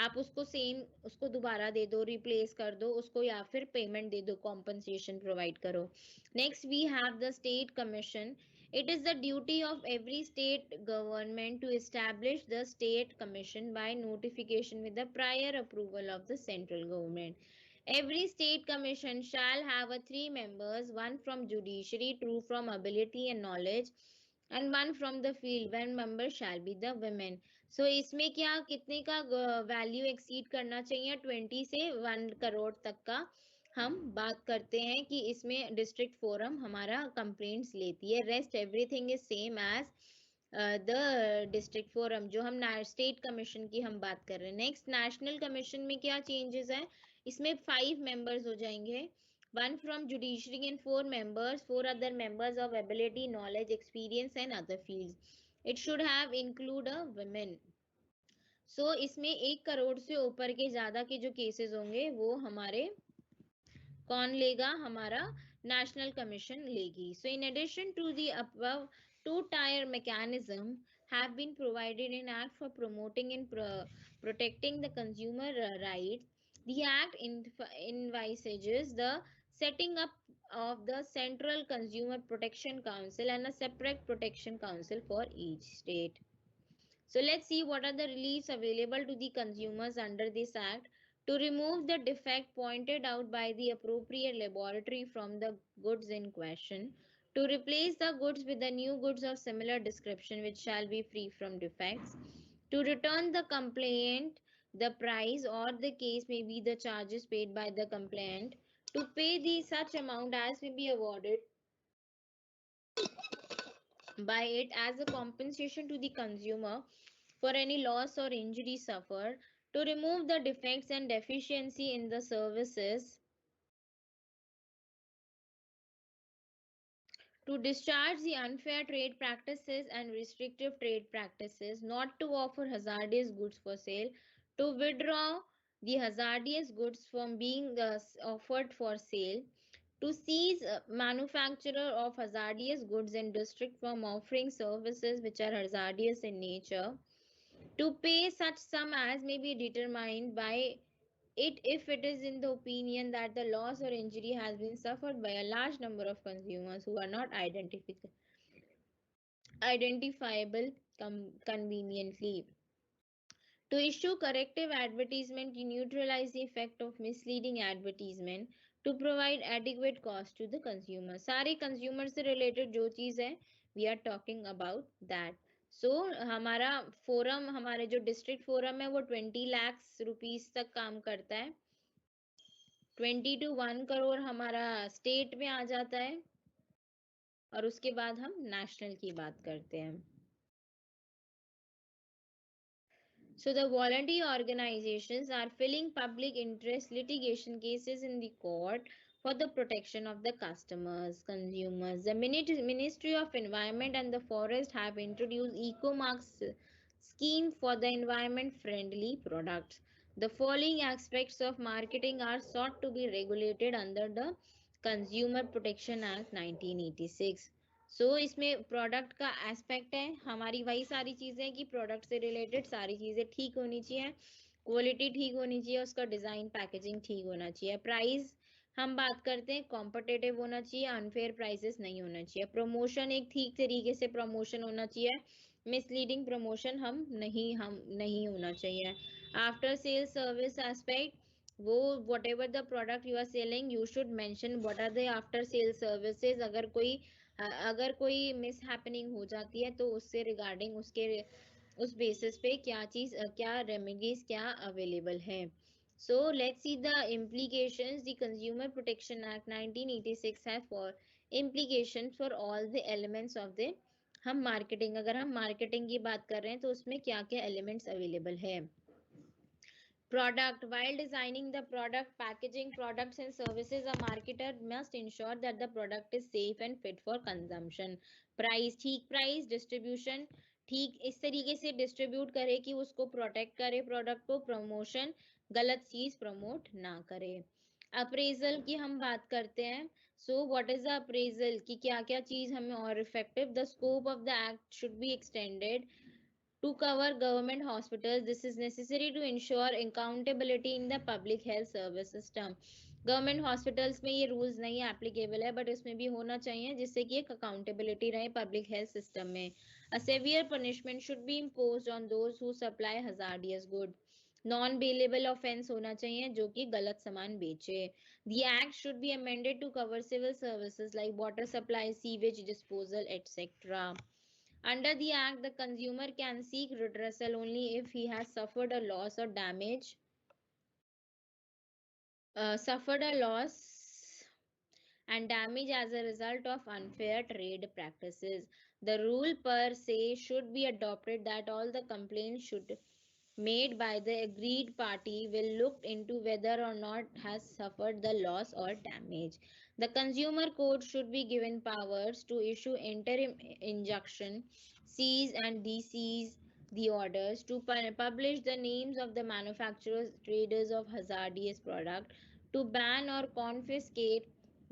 आप उसको सेम उसको दोबारा दे दो, रिप्लेस कर दो उसको, या फिर पेमेंट दे दो, कॉम्पनसेशन प्रोवाइड करो. Next we have the state commission. It is the duty of every state government to establish the state commission by notification with the prior approval of the central government. Every state commission shall have a 3 members, one from judiciary, two from ability and knowledge, and one from the field. One member shall be the women. So इसमें क्या कितने का value exceed करना चाहिए? 20 से 1 करोड़ तक का हम बात करते हैं कि इसमें डिस्ट्रिक्ट फोरम हमारा कंप्लेंट्स लेती है. Rest everything is same as the district forum. जो हम स्टेट कमीशन की हम बात कर रहे हैं. नेक्स्ट नेशनल कमीशन में क्या चेंजेस है? इसमें 5 मेंबर्स हो जाएंगे. One from judiciary and 4 members, 4 other members of ability, knowledge, experience and other fields. It should have include a women. So इसमें 1 करोड़ से ऊपर के ज्यादा के जो केसेस होंगे वो हमारे कौन लेगा? हमारा नेशनल कमीशन लेगी. So in addition to the above, 2-tier mechanism have been provided in Act for promoting and protecting the consumer rights. The Act envisages the setting up of the Central Consumer Protection Council and a separate protection council for each state. So let's see what are the reliefs available to the consumers under this act. To remove the defect pointed out by the appropriate laboratory from the goods in question, to replace the goods with the new goods of similar description which shall be free from defects, to return the complaint the price or the case may be the charges paid by the complainant, to pay the such amount as may be awarded by it as a compensation to the consumer for any loss or injury suffered, to remove the defects and deficiency in the services, to discharge the unfair trade practices and restrictive trade practices, not to offer hazardous goods for sale, to withdraw the hazardous goods from being offered for sale, to seize manufacturer of hazardous goods in district from offering services which are hazardous in nature, to pay such sum as may be determined by it if it is in the opinion that the loss or injury has been suffered by a large number of consumers who are not identifiable conveniently, to issue corrective advertisement to neutralize the effect of misleading advertisement, to provide adequate cost to the consumer. सारे consumer से related जो चीज है we are talking about that. So हमारा forum, हमारे जो district forum है वो 20 लाख रुपीस तक काम करता है. 20 to 1 करोड़ हमारा स्टेट में आ जाता है और उसके बाद हम नेशनल की बात करते हैं. So the voluntary organizations are filing public interest litigation cases in the court for the protection of the customers, consumers. The Ministry of Environment and the Forest have introduced eco-marks scheme for the environment friendly products. The following aspects of marketing are sought to be regulated under the Consumer Protection Act 1986. इसमें product का aspect है, हमारी वही सारी चीजें कि product से related सारी चीजें ठीक होनी चाहिए, क्वालिटी ठीक होनी चाहिए, उसका डिजाइन पैकेजिंग ठीक होना चाहिए. प्राइस हम बात करते हैं कॉम्पिटेटिव होना चाहिए, अनफेयर प्राइसेस नहीं होना चाहिए. प्रमोशन एक ठीक तरीके से प्रमोशन होना चाहिए, मिसलीडिंग प्रमोशन हम नहीं होना चाहिए. आफ्टर सेल सर्विस एस्पेक्ट, वो whatever the product you are selling you should mention what are the after sale services. अगर कोई मिस हैपनिंग हो जाती है तो उससे रिगार्डिंग उस बेसिस पे क्या रेमेडीज क्या अवेलेबल है. So let's see the implications. The Consumer Protection Act 1986 है for implications for all the elements of the अगर हम मार्केटिंग की बात कर रहे हैं तो उसमें क्या क्या एलिमेंट्स अवेलेबल है. Product. While designing the product, packaging products and services, a marketer must ensure that the product is safe and fit for consumption. Price. ठीक प्राइस, डिस्ट्रीब्यूशन ठीक इस तरीके से डिस्ट्रीब्यूट करे कि उसको प्रोटेक्ट करे प्रोडक्ट को, प्रमोशन गलत चीज प्रमोट ना करे. अप्रेजल की हम बात करते हैं. सो व्हाट इज द अप्रेजल कि क्या क्या चीज हमें और effective. The scope of the act should be extended to cover government hospitals. This is necessary to ensure accountability in the public health service system. Government hospitals में ये rules नहीं applicable है बट इसमें भी होना चाहिए जिससे कि एक अकाउंटेबिलिटी रहे पब्लिक हेल्थ सिस्टम में. A severe punishment should be imposed on those who supply hazardous good. Non bailable offence होना चाहिए जो कि गलत सामान बेचे. The act should be amended to cover civil services like water supply, sewage disposal, etc. Under the Act, the consumer can seek redressal only if he has suffered a loss or damage, suffered a loss and damage as a result of unfair trade practices. The rule per se should be adopted that all the complaints should made by the agreed party will look into whether or not has suffered the loss or damage. The consumer court should be given powers to issue interim injunction, seize and deseize the orders, to publish the names of the manufacturers, traders of hazardous product, to ban or confiscate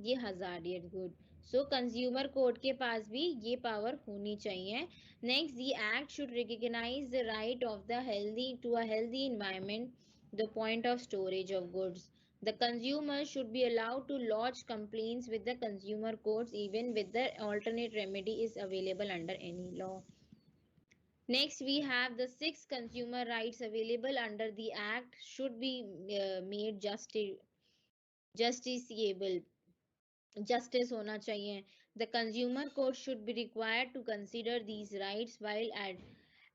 ये hazardous good. सो consumer court के पास भी ये power होनी चाहिए. Next, the act should recognise the right of the healthy to a healthy environment, the point of storage of goods. The consumer should be allowed to lodge complaints with the consumer courts even with the alternate remedy is available under any law. Next, we have the 6 consumer rights available under the Act should be made justiciable. Justice होना चाहिए. The consumer court should be required to consider these rights while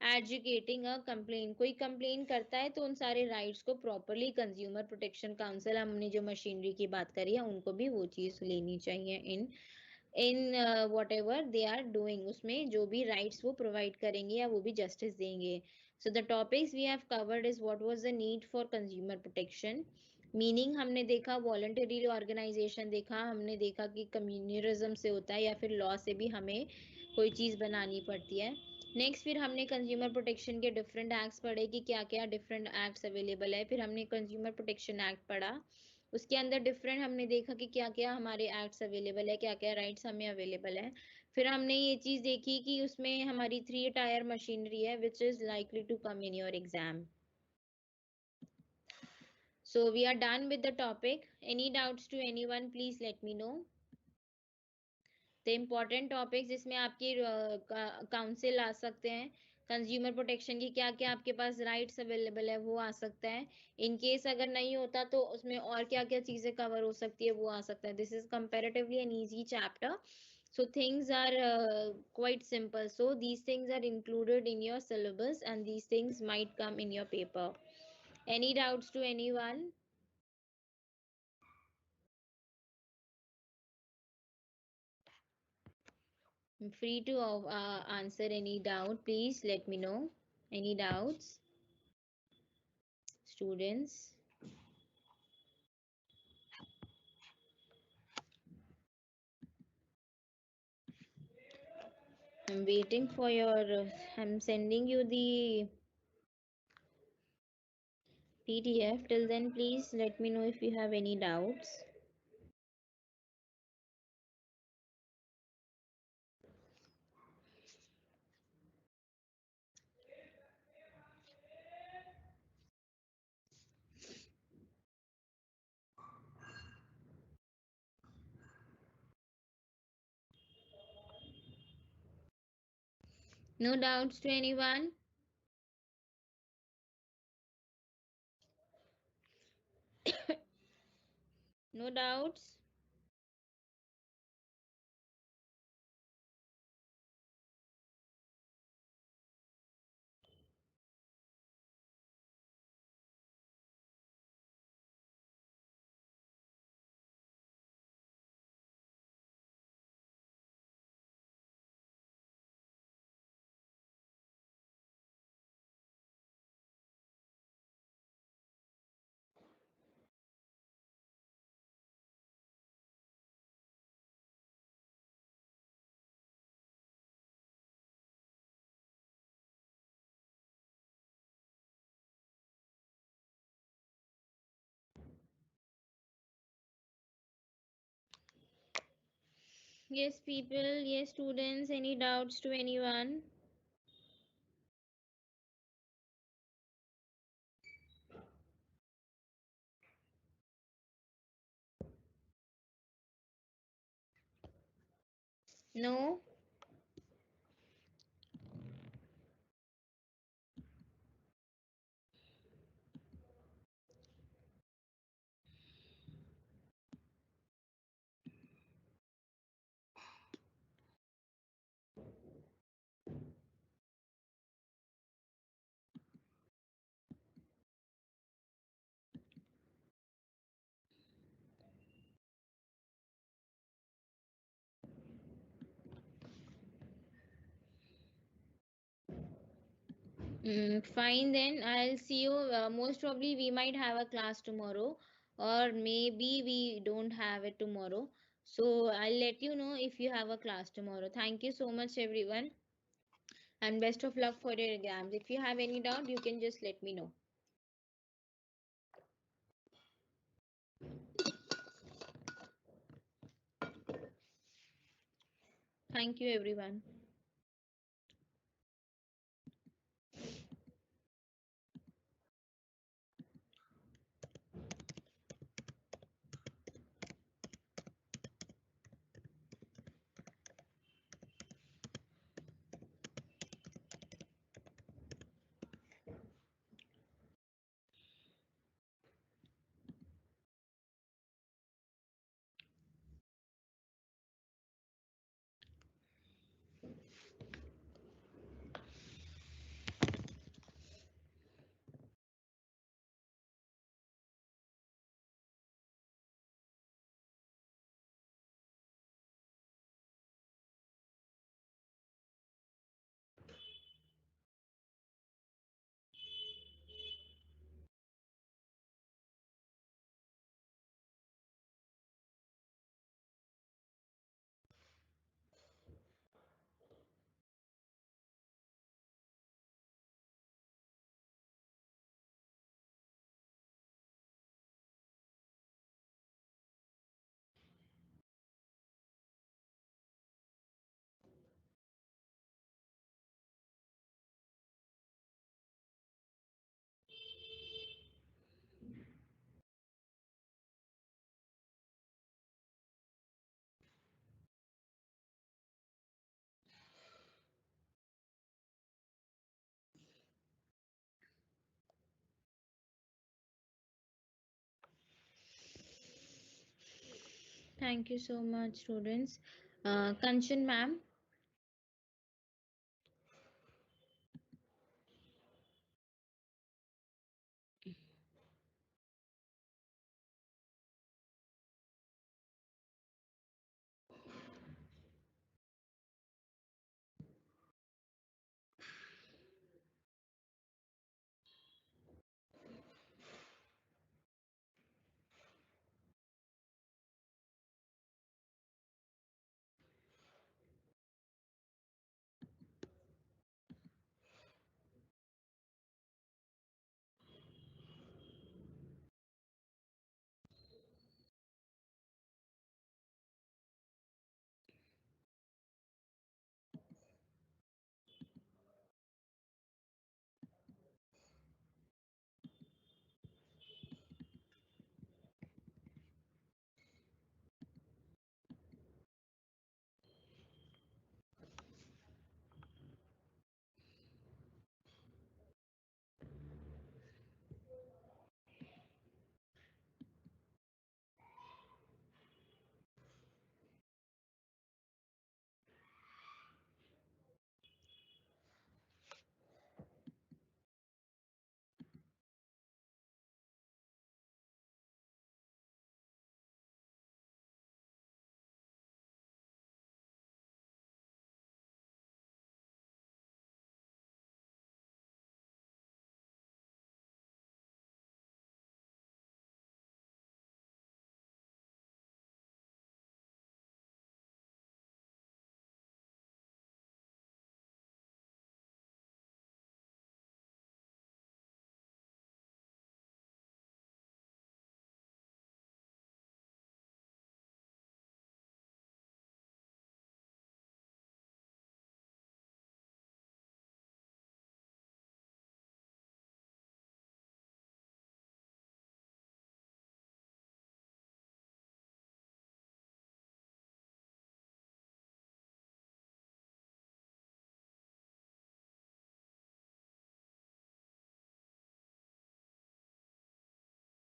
adjudicating a complaint. कोई complaint करता है तो उन सारे rights को properly consumer protection council, हमने जो मशीनरी की बात करी है उनको भी वो चीज लेनी चाहिए इन whatever they are doing, उसमें जो भी rights वो provide करेंगे या वो भी justice देंगे. So the topics we have covered is what was the need for consumer protection. Meaning हमने देखा, वॉलंटरी ऑर्गेनाइजेशन देखा, हमने देखा कि कम्युनरिज्म से होता है या फिर लॉ से भी हमें कोई चीज़ बनानी पड़ती है. नेक्स्ट फिर हमने कंज्यूमर प्रोटेक्शन के डिफरेंट एक्ट्स पढ़े कि क्या क्या डिफरेंट एक्ट्स अवेलेबल है. फिर हमने कंज्यूमर प्रोटेक्शन एक्ट पढ़ा, उसके अंदर डिफरेंट हमने देखा कि क्या क्या हमारे एक्ट्स अवेलेबल है, क्या क्या राइट्स हमें अवेलेबल है. फिर हमने ये चीज़ देखी कि उसमें हमारी 3 टायर मशीनरी है which is likely to come in your exam. So we are done with the topic. Any doubts to anyone, please let me know. The important topics जिसमें आपके काउंसिल आ सकते हैं, कंज्यूमर प्रोटेक्शन की क्या क्या आपके पास rights available है वो आ सकता है. इन केस अगर नहीं होता तो उसमें और क्या क्या चीजें कवर हो सकती है वो आ सकता है. This is comparatively an easy chapter. So things are quite simple. So these things are included in your syllabus and these things might come in your paper. Any doubts to anyone? I'm free to answer any doubt. Please let me know. Any doubts, students? I'm waiting for your. I'm sending you the PDF. Till then, please let me know if you have any doubts. No doubts to anyone? No doubts? Yes, people. Yes, students. Any doubts to anyone? No? Fine then. I'll see you. Most probably we might have a class tomorrow, or maybe we don't have it tomorrow. So I'll let you know if you have a class tomorrow. Thank you so much, everyone, and best of luck for your exams. If you have any doubt, you can just let me know. Thank you, everyone. Thank you so much, students. Kanchan ma'am.